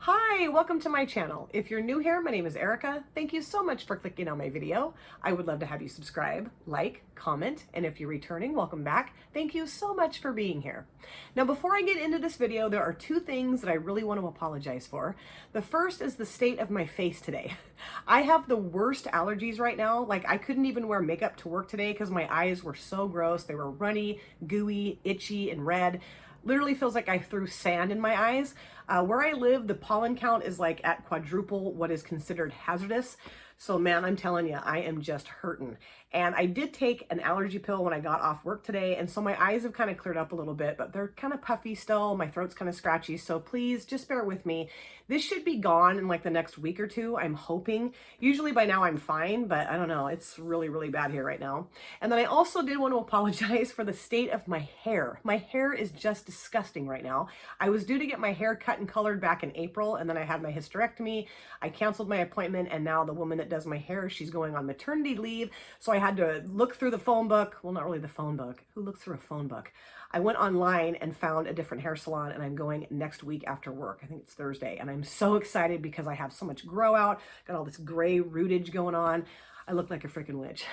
Hi, welcome to my channel. If you're new here, my name is Erica. Thank you so much for clicking on my video. I would love to have you subscribe, like, comment, and if you're returning, welcome back. Thank you so much for being here. Now, before I get into this video, there are two things that I really want to apologize for. The first is the state of my face today. I have the worst allergies right now. Like, I couldn't even wear makeup to work today because my eyes were so gross. They were runny, gooey, itchy, and red. Literally feels like I threw sand in my eyes. Where I live, the pollen count is like at quadruple what is considered hazardous. So man, I'm telling you, I am just hurting. And I did take an allergy pill when I got off work today. And so my eyes have kind of cleared up a little bit, but they're kind of puffy still. My throat's kind of scratchy. So please just bear with me. This should be gone in like the next week or two, I'm hoping. Usually by now I'm fine, but I don't know. It's really, really bad here right now. And then I also did want to apologize for the state of my hair. My hair is just disgusting right now. I was due to get my hair cut and colored back in April, and then I had my hysterectomy. I canceled my appointment, and now the woman that does my hair, she's going on maternity leave. So I had to look through the phone book. Well, not really the phone book. Who looks through a phone book? I went online and found a different hair salon, and I'm going next week after work. I think it's Thursday, and I'm so excited because I have so much grow out, got all this gray rootage going on. I look like a freaking witch.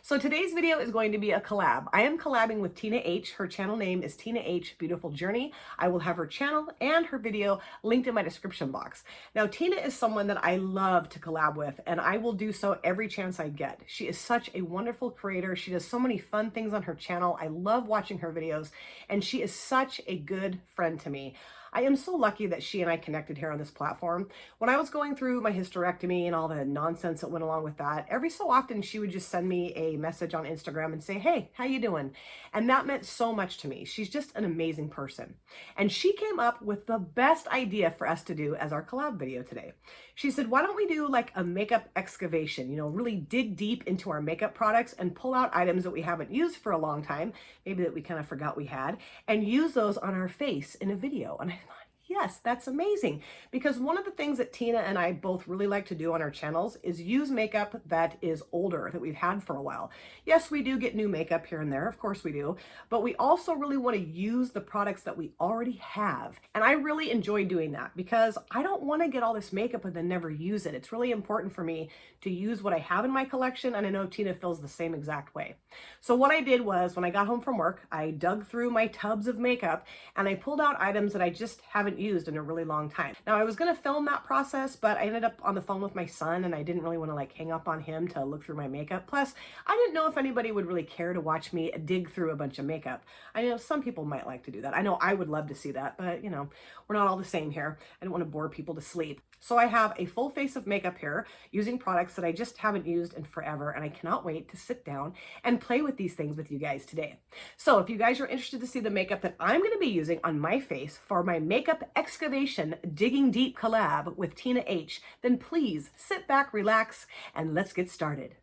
So today's video is going to be a collab. I am collabing with Tina H. Her channel name is Tina H Beautiful Journey. I will have her channel and her video linked in my description box. Now, Tina is someone that I love to collab with, and I will do so every chance I get. She is such a wonderful creator. She does so many fun things on her channel. I love watching her videos, and she is such a good friend to me. I am so lucky that she and I connected here on this platform. When I was going through my hysterectomy and all the nonsense that went along with that, every so often she would just send me a message on Instagram and say, hey, how you doing? And that meant so much to me. She's just an amazing person. And she came up with the best idea for us to do as our collab video today. She said, why don't we do like a makeup excavation, you know, really dig deep into our makeup products and pull out items that we haven't used for a long time, maybe that we kind of forgot we had, and use those on our face in a video. And I thought, yes, that's amazing. Because one of the things that Tina and I both really like to do on our channels is use makeup that is older, that we've had for a while. Yes, we do get new makeup here and there, of course we do, but we also really want to use the products that we already have. And I really enjoy doing that because I don't want to get all this makeup and then never use it. It's really important for me to use what I have in my collection, and I know Tina feels the same exact way. So what I did was, when I got home from work, I dug through my tubs of makeup and I pulled out items that I just haven't used in a really long time. Now, I was going to film that process, but I ended up on the phone with my son, and I didn't really want to like hang up on him to look through my makeup. Plus, I didn't know if anybody would really care to watch me dig through a bunch of makeup. I know some people might like to do that. I know I would love to see that, but you know, we're not all the same here. I don't want to bore people to sleep. So I have a full face of makeup here using products that I just haven't used in forever, and I cannot wait to sit down and play with these things with you guys today. So if you guys are interested to see the makeup that I'm going to be using on my face for my makeup excavation digging deep collab with Tina H, then please sit back, relax, and let's get started.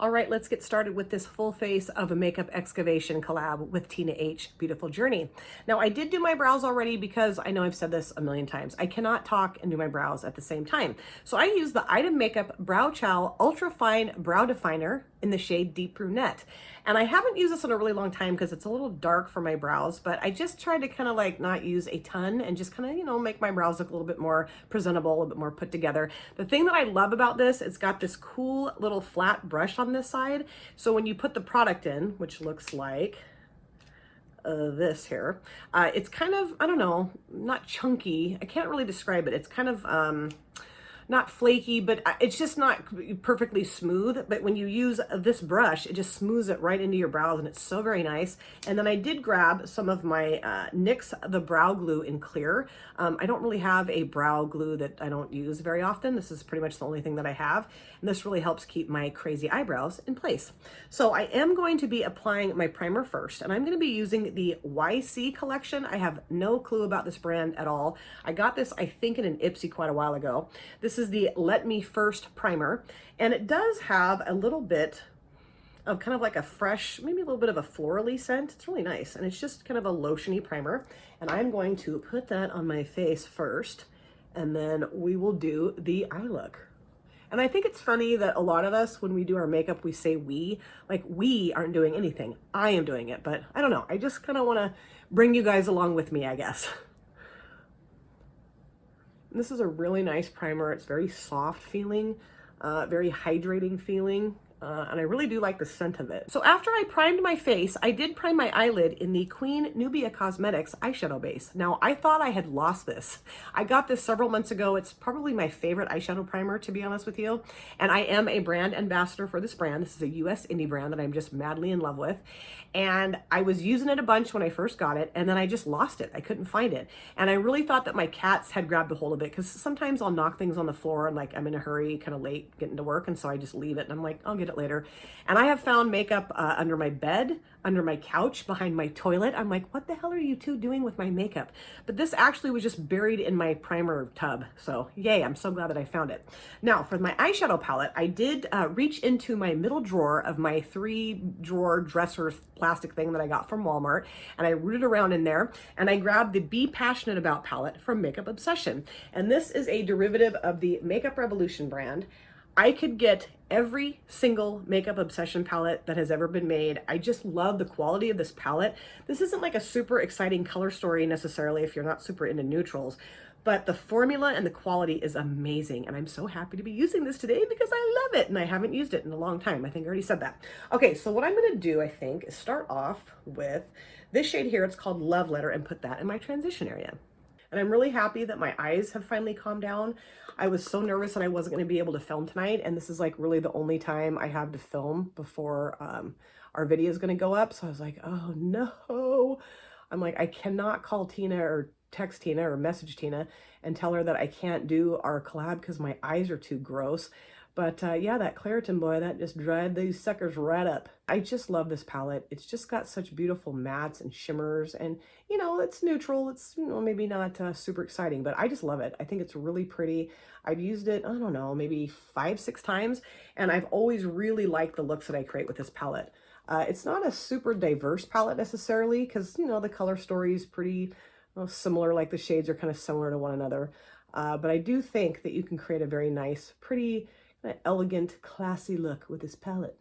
All right, let's get started with this full face of a makeup excavation collab with Tina H Beautiful Journey. Now, I did do my brows already because I know I've said this a million times. I cannot talk and do my brows at the same time. So I use the Item Makeup Brow Chow Ultrafine Brow Definer in the shade Deep Brunette. And I haven't used this in a really long time because it's a little dark for my brows, but I just tried to kind of like not use a ton and just kind of, you know, make my brows look a little bit more presentable, a little bit more put together. The thing that I love about this, it's got this cool little flat brush on this side. So when you put the product in, which looks like this here, it's kind of, I don't know, not chunky. I can't really describe it. It's kind of, not flaky, but it's just not perfectly smooth. But when you use this brush, it just smooths it right into your brows, and it's so very nice. And then I did grab some of my NYX the brow glue in clear. I don't really have a brow glue that I don't use very often. This is pretty much the only thing that I have, and this really helps keep my crazy eyebrows in place. So I am going to be applying my primer first, and I'm going to be using the YC collection. I have no clue about this brand at all. I got this, I think, in an Ipsy quite a while ago. This is the Let Me First primer, and it does have a little bit of kind of like a fresh, maybe a little bit of a florally scent. It's really nice, and it's just kind of a lotiony primer, and I'm going to put that on my face first, and then we will do the eye look. And I think it's funny that a lot of us, when we do our makeup, we say we, like we aren't doing anything. I am doing it, but I don't know. I just kind of want to bring you guys along with me, I guess. This is a really nice primer. It's very soft feeling, very hydrating feeling. And I really do like the scent of it. So after I primed my face, I did prime my eyelid in the Queen Nubia Cosmetics eyeshadow base. Now, I thought I had lost this. I got this several months ago. It's probably my favorite eyeshadow primer, to be honest with you. And I am a brand ambassador for this brand. This is a US indie brand that I'm just madly in love with. And I was using it a bunch when I first got it, and then I just lost it. I couldn't find it. And I really thought that my cats had grabbed a hold of it, because sometimes I'll knock things on the floor and like I'm in a hurry, kind of late getting to work, and so I just leave it and I'm like, I'll get it later. And I have found makeup under my bed, under my couch, behind my toilet. I'm like, what the hell are you two doing with my makeup? But this actually was just buried in my primer tub. So yay, I'm so glad that I found it. Now for my eyeshadow palette, I did reach into my middle drawer of my 3-drawer dresser plastic thing that I got from Walmart, and I rooted around in there, and I grabbed the Be Passionate About palette from Makeup Obsession. And this is a derivative of the Makeup Revolution brand. I could get every single Makeup Obsession palette that has ever been made. I just love the quality of this palette. This isn't like a super exciting color story necessarily if you're not super into neutrals, but the formula and the quality is amazing. And I'm so happy to be using this today because I love it, and I haven't used it in a long time. I think I already said that. Okay, so what I'm gonna do, I think, is start off with this shade here. It's called Love Letter, and put that in my transition area. And I'm really happy that my eyes have finally calmed down. I was so nervous that I wasn't going to be able to film tonight, and this is like really the only time I have to film before our video is going to go up. So I was like, oh no. I'm like, I cannot call Tina or text Tina or message Tina and tell her that I can't do our collab because my eyes are too gross. But yeah, that Claritin boy, that just dried these suckers right up. I just love this palette. It's just got such beautiful mattes and shimmers, and you know, it's neutral. It's, you know, maybe not super exciting, but I just love it. I think it's really pretty. I've used it, I don't know, maybe 5-6 times, and I've always really liked the looks that I create with this palette. It's not a super diverse palette necessarily, because, you know, the color story is pretty similar, like the shades are kind of similar to one another. But I do think that you can create a very nice, pretty, elegant, classy look with this palette.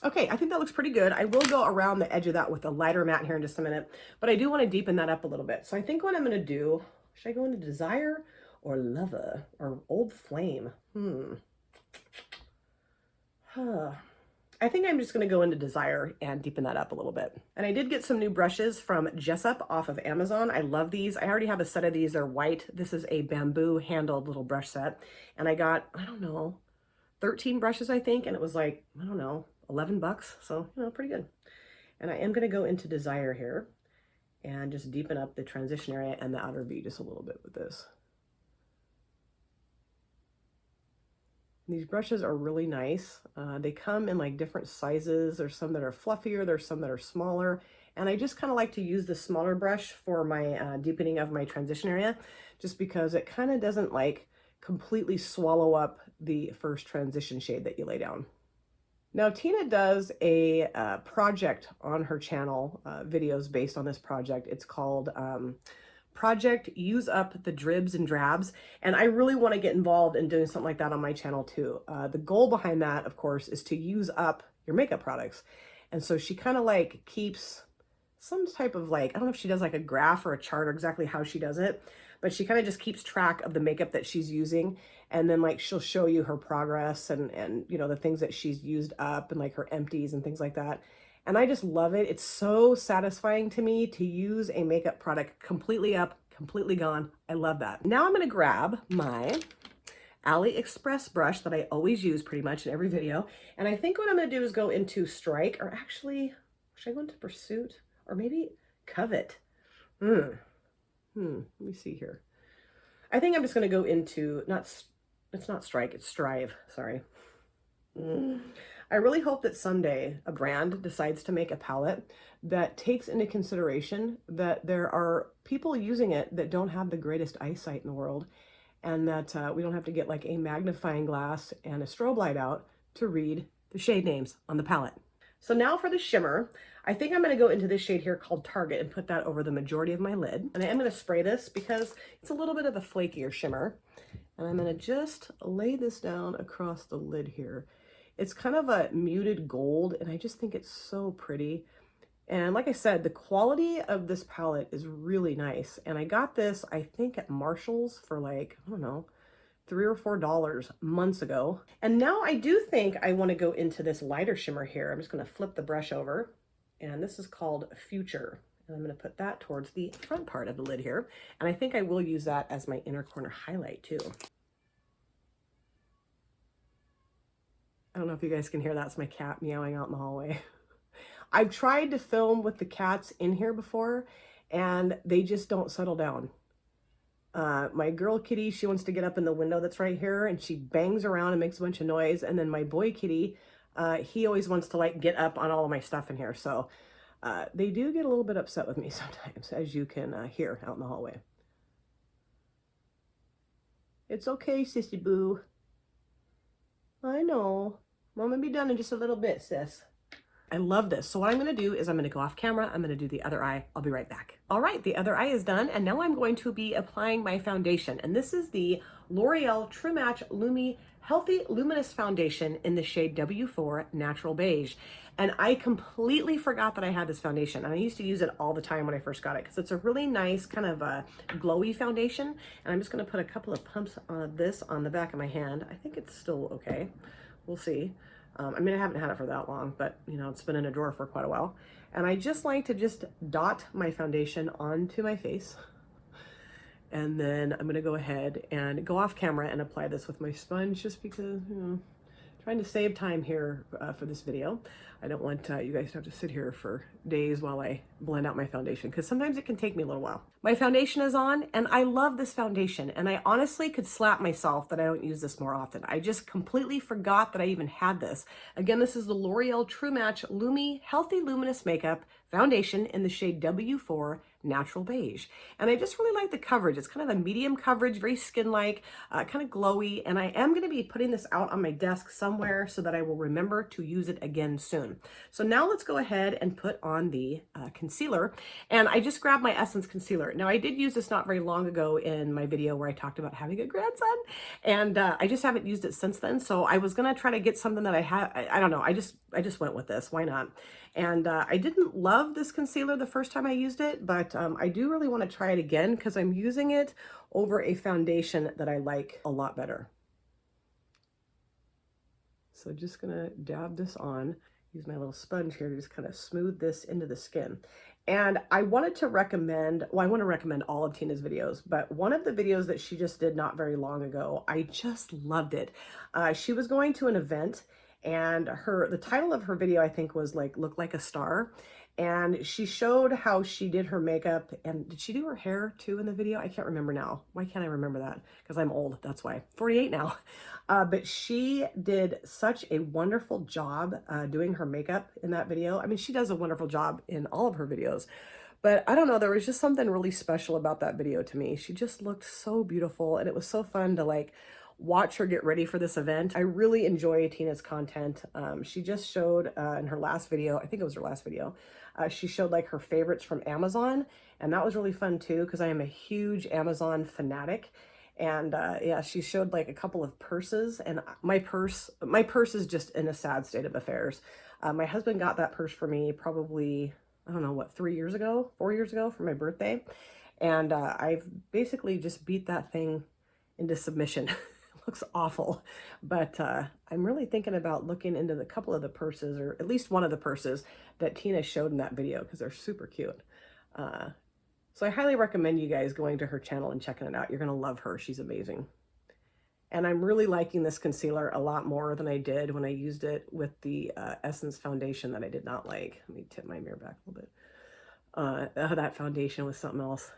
Okay, I think that looks pretty good. I will go around the edge of that with a lighter matte here in just a minute, but I do want to deepen that up a little bit. So I think what I'm going to do, should I go into Desire or Lover or Old Flame? I think I'm just going to go into Desire and deepen that up a little bit. And I did get some new brushes from Jessup off of Amazon. I love these. I already have a set of these. They're white. This is a bamboo handled little brush set. And I got, I don't know, 13 brushes, I think. And it was like, I don't know, 11 bucks. So, you know, pretty good. And I am going to go into Desire here and just deepen up the transition area and the outer V just a little bit with this. These brushes are really nice. They come in like different sizes. There's some that are fluffier, there's some that are smaller. And I just kind of like to use the smaller brush for my deepening of my transition area, just because it kind of doesn't like completely swallow up the first transition shade that you lay down. Now, Tina does a project on her channel, videos based on this project. It's called Project Use Up the Dribs and Drabs, and I really want to get involved in doing something like that on my channel too. The goal behind that, of course, is to use up your makeup products. And so she kind of like keeps some type of like, I don't know if she does like a graph or a chart or exactly how she does it, but she kind of just keeps track of the makeup that she's using, and then like she'll show you her progress and you know, the things that she's used up and like her empties and things like that. And I just love it. It's so satisfying to me to use a makeup product completely up, completely gone. I love that. Now I'm going to grab my AliExpress brush that I always use pretty much in every video. And I think what I'm going to do is go into Strike, or actually, should I go into Pursuit? Or maybe Covet? Let me see here. I think I'm just going to go into, it's not Strike, it's Strive. Sorry. I really hope that someday a brand decides to make a palette that takes into consideration that there are people using it that don't have the greatest eyesight in the world, and that we don't have to get like a magnifying glass and a strobe light out to read the shade names on the palette. So now for the shimmer, I think I'm going to go into this shade here called Target and put that over the majority of my lid. And I am going to spray this because it's a little bit of a flakier shimmer. And I'm gonna just lay this down across the lid here. It's kind of a muted gold, and I just think it's so pretty. And like I said, the quality of this palette is really nice. And I got this, I think, at Marshall's for like, I don't know, $3 or $4 months ago. And now I do think I want to go into this lighter shimmer here. I'm just going to flip the brush over, and this is called Future. And I'm going to put that towards the front part of the lid here. And I think I will use that as my inner corner highlight too. I don't know if you guys can hear that. It's my cat meowing out in the hallway. I've tried to film with the cats in here before, and they just don't settle down. My girl kitty, she wants to get up in the window that's right here, and she bangs around and makes a bunch of noise. And then my boy kitty, he always wants to like get up on all of my stuff in here. So they do get a little bit upset with me sometimes, as you can hear out in the hallway. It's okay, sissy boo. I know. I'm gonna be done in just a little bit, sis. I love this. So what I'm going to do is I'm going to go off camera. I'm going to do the other eye. I'll be right back. All right, the other eye is done. And now I'm going to be applying my foundation. And this is the L'Oreal True Match Lumi Healthy Luminous Foundation in the shade W4 Natural Beige. And I completely forgot that I had this foundation. And I used to use it all the time when I first got it because it's a really nice kind of a glowy foundation. And I'm just going to put a couple of pumps of this on the back of my hand. I think it's still okay. We'll see. I mean, I haven't had it for that long, but you know, it's been in a drawer for quite a while. And I just like to just dot my foundation onto my face. And then I'm gonna go ahead and go off camera and apply this with my sponge just because, you know, trying to save time here for this video. I don't want you guys to have to sit here for days while I blend out my foundation, because sometimes it can take me a little while. My foundation is on, and I love this foundation, and I honestly could slap myself that I don't use this more often. I just completely forgot that I even had this. Again, this is the L'Oreal True Match Lumi Healthy Luminous Makeup Foundation in the shade W4 Natural Beige. And I just really like the coverage. It's kind of a medium coverage, very skin-like, kind of glowy. And I am going to be putting this out on my desk somewhere so that I will remember to use it again soon. So now let's go ahead and put on the concealer. And I just grabbed my Essence concealer. Now I did use this not very long ago in my video where I talked about having a grandson. And I just haven't used it since then. So I was going to try to get something that I have. I don't know. I just went with this. Why not? And I didn't love this concealer the first time I used it, but I do really want to try it again because I'm using it over a foundation that I like a lot better. So just gonna dab this on, use my little sponge here to just kind of smooth this into the skin. And I wanted to recommend, well, I want to recommend all of Tina's videos, but one of the videos that she just did not very long ago, I just loved it. She was going to an event, and the title of her video, I think, was like, Look Like a Star. And she showed how she did her makeup. And did she do her hair too in the video? I can't remember now. Why can't I remember that? Because I'm old, that's why. 48 now. But she did such a wonderful job doing her makeup in that video. I mean, she does a wonderful job in all of her videos. But I don't know, there was just something really special about that video to me. She just looked so beautiful, and it was so fun to like watch her get ready for this event. I really enjoy Tina's content. She just showed in her last video, I think it was her last video, she showed like her favorites from Amazon, and that was really fun too because I am a huge Amazon fanatic. And yeah, she showed like a couple of purses, and my purse is just in a sad state of affairs. My husband got that purse for me probably, I don't know what, 4 years ago for my birthday. And I've basically just beat that thing into submission. Looks awful, but I'm really thinking about looking into the couple of the purses, or at least one of the purses that Tina showed in that video, because they're super cute. So I highly recommend you guys going to her channel and checking it out. You're going to love her. She's amazing. And I'm really liking this concealer a lot more than I did when I used it with the Essence foundation that I did not like. Let me tip my mirror back a little bit. That foundation was something else.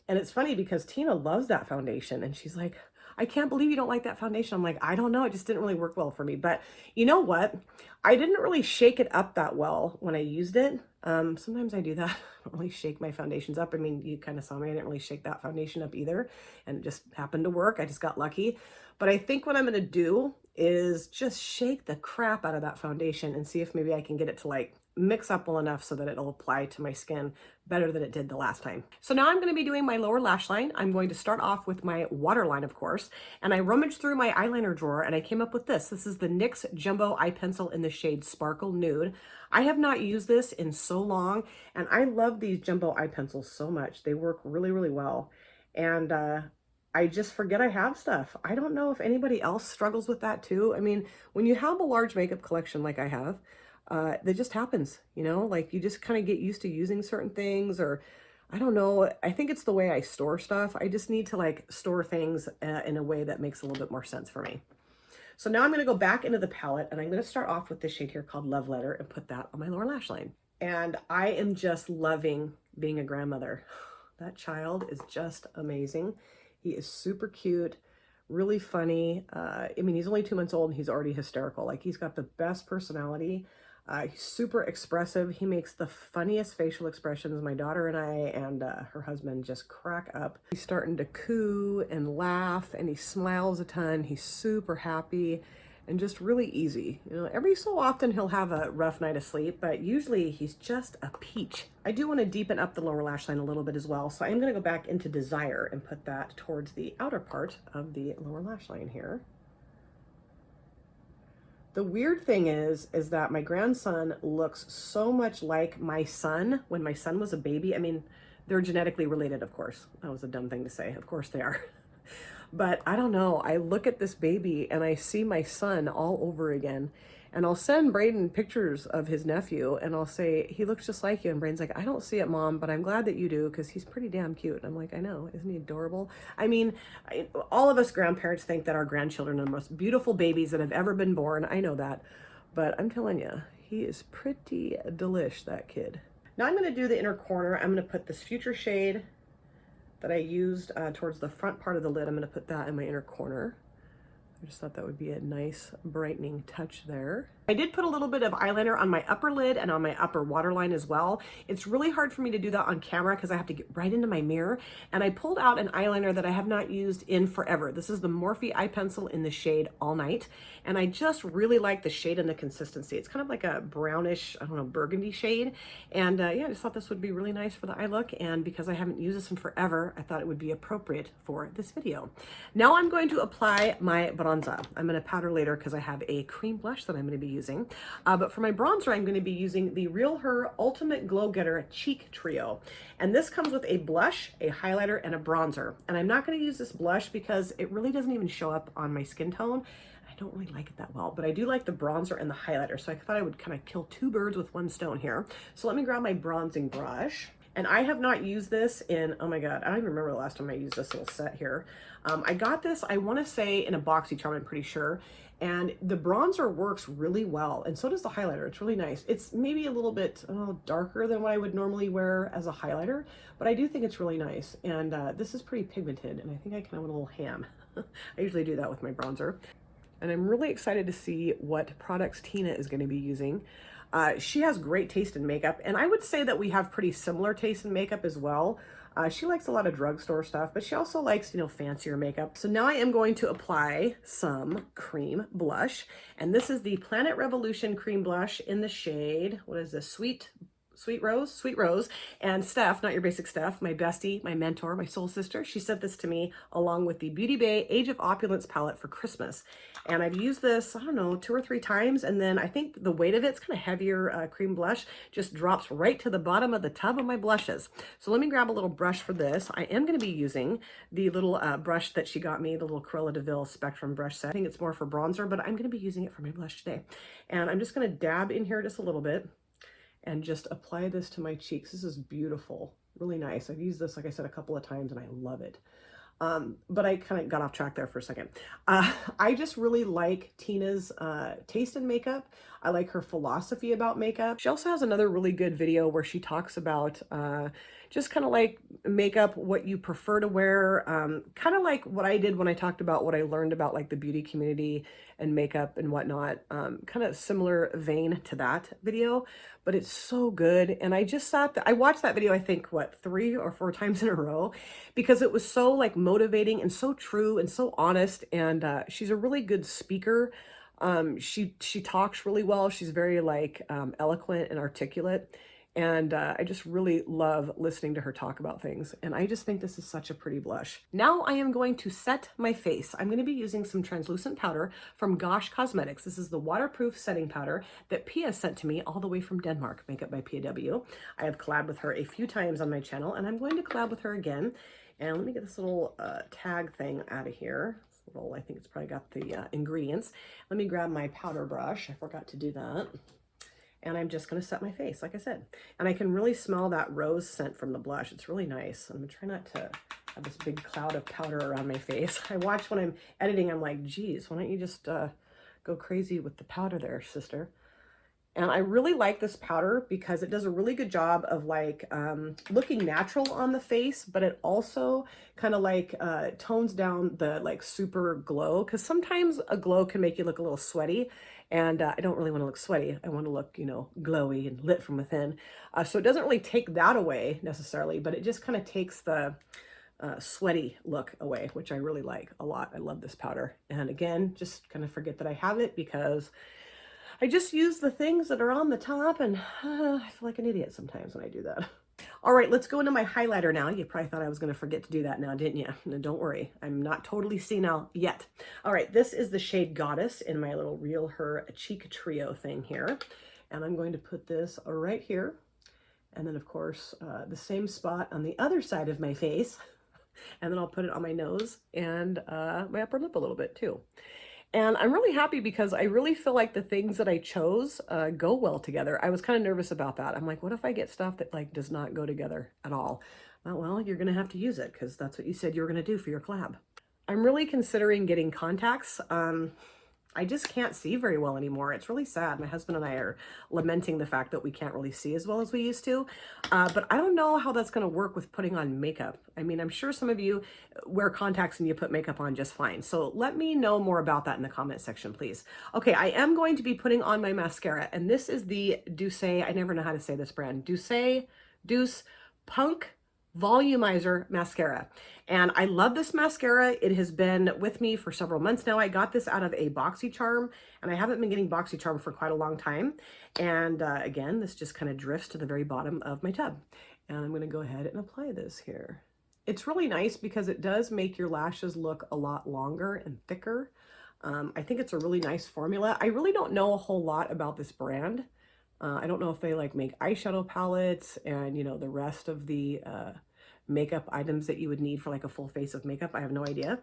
And it's funny because Tina loves that foundation, and she's like, I can't believe you don't like that foundation. I'm like, I don't know. It just didn't really work well for me. But you know what? I didn't really shake it up that well when I used it. Sometimes I do that. I don't really shake my foundations up. I mean, you kind of saw me. I didn't really shake that foundation up either. And it just happened to work. I just got lucky. But I think what I'm going to do is just shake the crap out of that foundation and see if maybe I can get it to like mix up well enough so that it'll apply to my skin better than it did the last time. So now I'm going to be doing my lower lash line. I'm going to start off with my waterline, of course, and I rummaged through my eyeliner drawer and I came up with this. This is the NYX Jumbo Eye Pencil in the shade Sparkle Nude. I have not used this in so long, and I love these jumbo eye pencils so much. They work really, really well. And I just forget I have stuff. I don't know if anybody else struggles with that too. I mean, when you have a large makeup collection like I have, that just happens, you know, like you just kind of get used to using certain things, or I don't know. I think it's the way I store stuff. I just need to like store things in a way that makes a little bit more sense for me. So now I'm going to go back into the palette and I'm going to start off with this shade here called Love Letter and put that on my lower lash line. And I am just loving being a grandmother. That child is just amazing. He is super cute, really funny. I mean, he's only 2 months old and he's already hysterical. Like, he's got the best personality. He's super expressive. He makes the funniest facial expressions. My daughter and I and her husband just crack up. He's starting to coo and laugh, and he smiles a ton. He's super happy and just really easy. You know, every so often he'll have a rough night of sleep, but usually he's just a peach. I do want to deepen up the lower lash line a little bit as well, so I'm going to go back into Desire and put that towards the outer part of the lower lash line here. The weird thing is that my grandson looks so much like my son when my son was a baby. I mean, they're genetically related, of course. That was a dumb thing to say. Of course they are. But I don't know. I look at this baby and I see my son all over again. And I'll send Braden pictures of his nephew and I'll say, he looks just like you. And Braden's like, I don't see it, Mom, but I'm glad that you do because he's pretty damn cute. And I'm like, I know. Isn't he adorable? I mean, all of us grandparents think that our grandchildren are the most beautiful babies that have ever been born. I know that. But I'm telling you, he is pretty delish, that kid. Now I'm going to do the inner corner. I'm going to put this Future shade that I used towards the front part of the lid. I'm going to put that in my inner corner. I just thought that would be a nice brightening touch there. I did put a little bit of eyeliner on my upper lid and on my upper waterline as well. It's really hard for me to do that on camera because I have to get right into my mirror. And I pulled out an eyeliner that I have not used in forever. This is the Morphe eye pencil in the shade All Night. And I just really like the shade and the consistency. It's kind of like a brownish, I don't know, burgundy shade. And yeah, I just thought this would be really nice for the eye look. And because I haven't used this in forever, I thought it would be appropriate for this video. Now I'm going to apply my bronzer. I'm going to powder later because I have a cream blush that I'm going to be using. But for my bronzer, I'm going to be using the Realher Ultimate Glow Getter Cheek Trio. And this comes with a blush, a highlighter, and a bronzer. And I'm not going to use this blush because it really doesn't even show up on my skin tone. I don't really like it that well, but I do like the bronzer and the highlighter. So I thought I would kind of kill two birds with one stone here. So let me grab my bronzing brush. And I have not used this in, oh my God, I don't even remember the last time I used this little set here. I got this, I want to say, in a BoxyCharm, I'm pretty sure. And the bronzer works really well, and so does the highlighter. It's really nice. It's maybe a little bit darker than what I would normally wear as a highlighter, but I do think it's really nice. And this is pretty pigmented, and I think I kind of went a little ham. I usually do that with my bronzer. And I'm really excited to see what products Tina is going to be using. She has great taste in makeup, and I would say that we have pretty similar taste in makeup as well. She likes a lot of drugstore stuff, but she also likes, you know, fancier makeup. So now I am going to apply some cream blush, and this is the Planet Revolution cream blush in the shade, what is this, Sweet Rose. And Steph, not your basic Steph, my bestie, my mentor, my soul sister, she sent this to me along with the Beauty Bay Age of Opulence palette for Christmas. And I've used this, I don't know, 2 or 3 times. And then I think the weight of it's kind of heavier cream blush just drops right to the bottom of the tub of my blushes. So let me grab a little brush for this. I am going to be using the little brush that she got me, the little Cruella de Vil Spectrum brush set. I think it's more for bronzer, but I'm going to be using it for my blush today. And I'm just going to dab in here just a little bit and just apply this to my cheeks. This is beautiful, really nice. I've used this, like I said, a couple of times and I love it. But I kind of got off track there for a second. I just really like Tina's taste in makeup. I like her philosophy about makeup. She also has another really good video where she talks about just kind of like makeup, what you prefer to wear, kind of like what I did when I talked about what I learned about like the beauty community and makeup and whatnot, kind of similar vein to that video, but it's so good. And I just sat I watched that video, I think, what, 3 or 4 times in a row, because it was so like motivating and so true and so honest. And she's a really good speaker. She talks really well. She's very like eloquent and articulate. And I just really love listening to her talk about things. And I just think this is such a pretty blush. Now I am going to set my face. I'm going to be using some translucent powder from Gosh Cosmetics. This is the waterproof setting powder that Pia sent to me all the way from Denmark, Makeup by PW. I have collabed with her a few times on my channel, and I'm going to collab with her again. And let me get this little tag thing out of here. I think it's probably got the ingredients. Let me grab my powder brush. I forgot to do that. And I'm just going to set my face, like I said. And I can really smell that rose scent from the blush. It's really nice. I'm going to try not to have this big cloud of powder around my face. I watch when I'm editing, I'm like, geez, why don't you just go crazy with the powder there, sister? And I really like this powder because it does a really good job of like looking natural on the face, but it also kind of like tones down the like super glow, because sometimes a glow can make you look a little sweaty, and I don't really want to look sweaty. I want to look, you know, glowy and lit from within. So it doesn't really take that away necessarily, but it just kind of takes the sweaty look away, which I really like a lot. I love this powder. And again, just kind of forget that I have it because I just use the things that are on the top, and I feel like an idiot sometimes when I do that. All right, let's go into my highlighter now. You probably thought I was going to forget to do that now, didn't you? No, don't worry. I'm not totally senile yet. All right, this is the shade Goddess in my little Realher Cheek Trio thing here. And I'm going to put this right here. And then, of course, the same spot on the other side of my face. And then I'll put it on my nose and my upper lip a little bit, too. And I'm really happy because I really feel like the things that I chose go well together. I was kind of nervous about that. I'm like, what if I get stuff that like does not go together at all? Well, you're going to have to use it because that's what you said you were going to do for your collab. I'm really considering getting contacts. I just can't see very well anymore. It's really sad. My husband and I are lamenting the fact that we can't really see as well as we used to. But I don't know how that's going to work with putting on makeup. I mean, I'm sure some of you wear contacts and you put makeup on just fine. So let me know more about that in the comment section, please. Okay, I am going to be putting on my mascara, and this is the Douce, I never know how to say this brand, Douce Punk Volumizer Mascara. And I love this mascara. It has been with me for several months now. I got this out of a BoxyCharm, and I haven't been getting BoxyCharm for quite a long time. And again, this just kind of drifts to the very bottom of my tub. And I'm going to go ahead and apply this here. It's really nice because it does make your lashes look a lot longer and thicker. I think it's a really nice formula. I really don't know a whole lot about this brand. I don't know if they like make eyeshadow palettes and, you know, the rest of the makeup items that you would need for like a full face of makeup. I have no idea.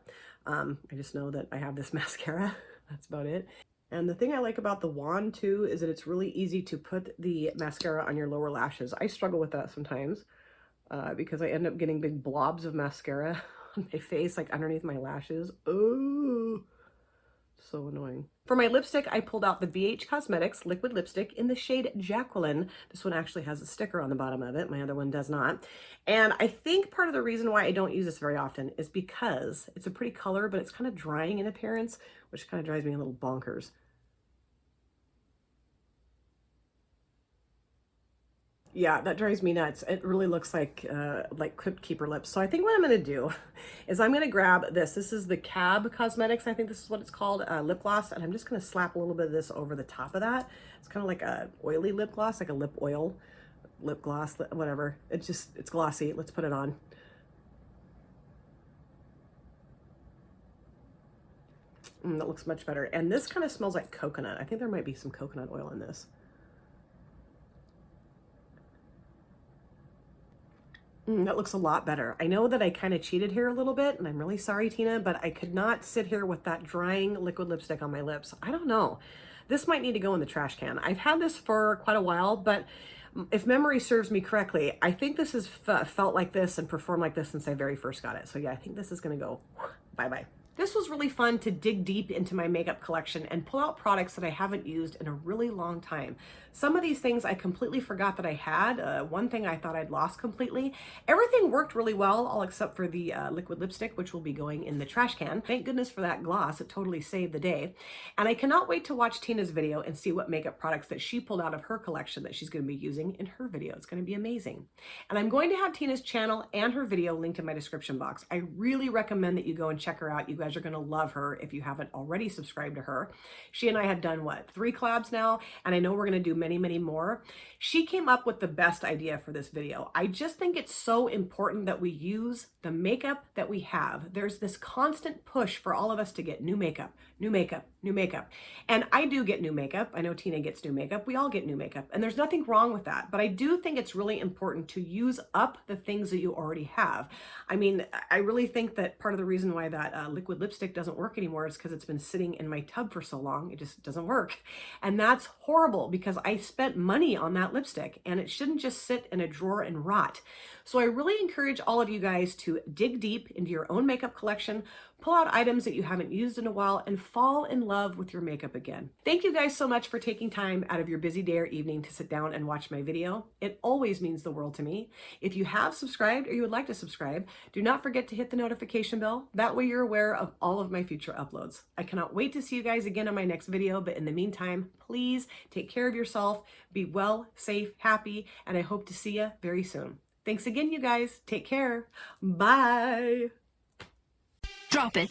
I just know that I have this mascara. That's about it. And the thing I like about the wand too is that it's really easy to put the mascara on your lower lashes. I struggle with that sometimes because I end up getting big blobs of mascara on my face, like underneath my lashes. Oh, so annoying. For my lipstick, I pulled out the Beige Cosmetics liquid lipstick in the shade Jacqueline. This one actually has a sticker on the bottom of it. My other one does not. And I think part of the reason why I don't use this very often is because it's a pretty color, but it's kind of drying in appearance, which kind of drives me a little bonkers. Yeah, that drives me nuts. It really looks like Crypt Keeper lips. So I think what I'm going to do is I'm going to grab this. This is the Cab Cosmetics. I think this is what it's called, lip gloss. And I'm just going to slap a little bit of this over the top of that. It's kind of like a oily lip gloss, like a lip oil lip gloss, whatever. It's glossy. Let's put it on. That looks much better. And this kind of smells like coconut. I think there might be some coconut oil in this. That looks a lot better. I know that I kind of cheated here a little bit, and I'm really sorry, Tina, but I could not sit here with that drying liquid lipstick on my lips. I don't know. This might need to go in the trash can. I've had this for quite a while, but if memory serves me correctly, I think this has felt like this and performed like this since I very first got it. So yeah, I think this is going to go bye-bye. This was really fun to dig deep into my makeup collection and pull out products that I haven't used in a really long time. Some of these things I completely forgot that I had. One thing I thought I'd lost completely. Everything worked really well, all except for the liquid lipstick, which will be going in the trash can. Thank goodness for that gloss. It totally saved the day. And I cannot wait to watch Tina's video and see what makeup products that she pulled out of her collection that she's going to be using in her video. It's going to be amazing. And I'm going to have Tina's channel and her video linked in my description box. I really recommend that you go and check her out. You guys are going to love her if you haven't already subscribed to her. She and I have done, what, 3 collabs now? And I know we're going to do many, many more. She came up with the best idea for this video. I just think it's so important that we use the makeup that we have. There's this constant push for all of us to get new makeup, new makeup, new makeup. And I do get new makeup. I know Tina gets new makeup. We all get new makeup. And there's nothing wrong with that. But I do think it's really important to use up the things that you already have. I mean, I really think that part of the reason why that liquid lipstick doesn't work anymore is because it's been sitting in my tub for so long. It just doesn't work. And that's horrible because I spent money on that lipstick and it shouldn't just sit in a drawer and rot. So I really encourage all of you guys to dig deep into your own makeup collection, pull out items that you haven't used in a while, and fall in love with your makeup again. Thank you guys so much for taking time out of your busy day or evening to sit down and watch my video. It always means the world to me. If you have subscribed or you would like to subscribe, do not forget to hit the notification bell. That way you're aware of all of my future uploads. I cannot wait to see you guys again in my next video, but in the meantime, please take care of yourself, be well, safe, happy, and I hope to see you very soon. Thanks again, you guys. Take care. Bye. Drop it.